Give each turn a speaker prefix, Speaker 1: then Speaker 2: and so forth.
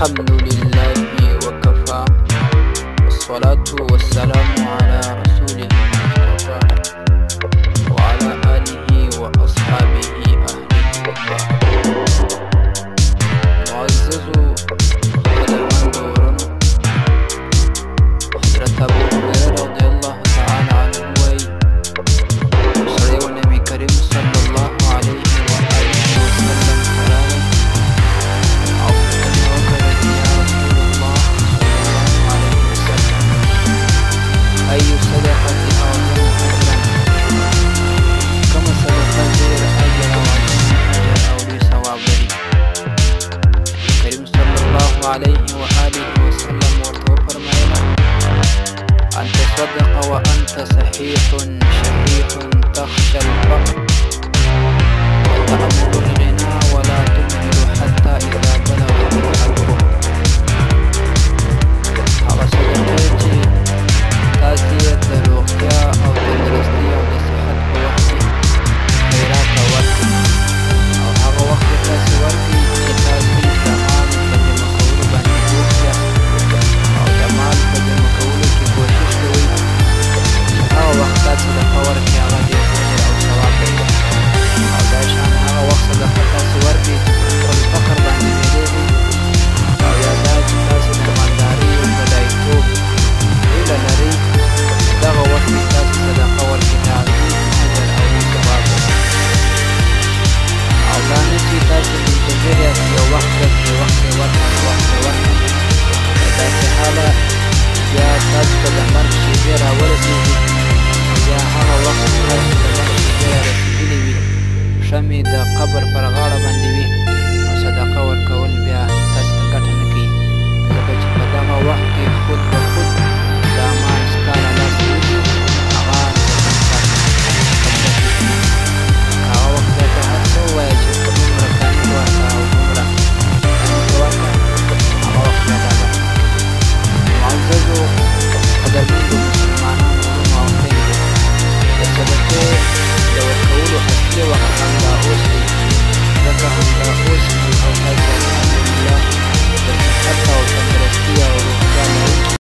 Speaker 1: الحمد لله وكفى، والصلاة والسلام على رسوله المصطفى وعلى آله وأصحابه أهل الوفا. معزز خدمات ورنو حضرت أبو هريرة رضي الله تعالى عنه وي وصلي النبي كريم صلى الله عليه وآله وسلم كلامه أي صدقة أعظم أجرا، كما صدقة غير أجر وعظم أجر أو لي ثواب لري. كريم صلى الله عليه وآله وسلم ورته فرمایله: أن تصدق وأنت صحيح شحيح تخشى الفقر وتأمل الغنى ولا تمهل حتى إذا بلغت الحلقوم. هغه صدقې چې تاسې یې د روغتیا او تندرستي او د صحت په وخت کې خیرات ته ورکړئ، او هغه وخت کې تاسې ورکړئ چې تاسې د مال په جمع کولو باندې بوخت یاست او د مال په جمع کولو کې کوشش کوئ چې هغه وخت تاسې صدقه ورکړئ، هغه ډېر اجر او ثواب لري. او دا شان هغه وخت صدقه تاسې ورکړئ چې په خپل فقر باندې ویرېږئ، او یا دا چې تاسې د مالدارۍ او بډایتوب هیله لرئ، دغه وخت کې تاسې صدقه ورکړئ، د عظیم اجر او ثواب لري. او دا نه چې تاسې منتظر یاست یو وخت درکړي، وخت یې ورکړي، وخت یې ورکړي، په داسې حاله بیا تاسو ته د مرګ شېبې راورسېږي، بیا هغه وخت چې تاسو د مرګ شېبې رارسېدلې وي، پښه مې د قبر پر غاړه باندې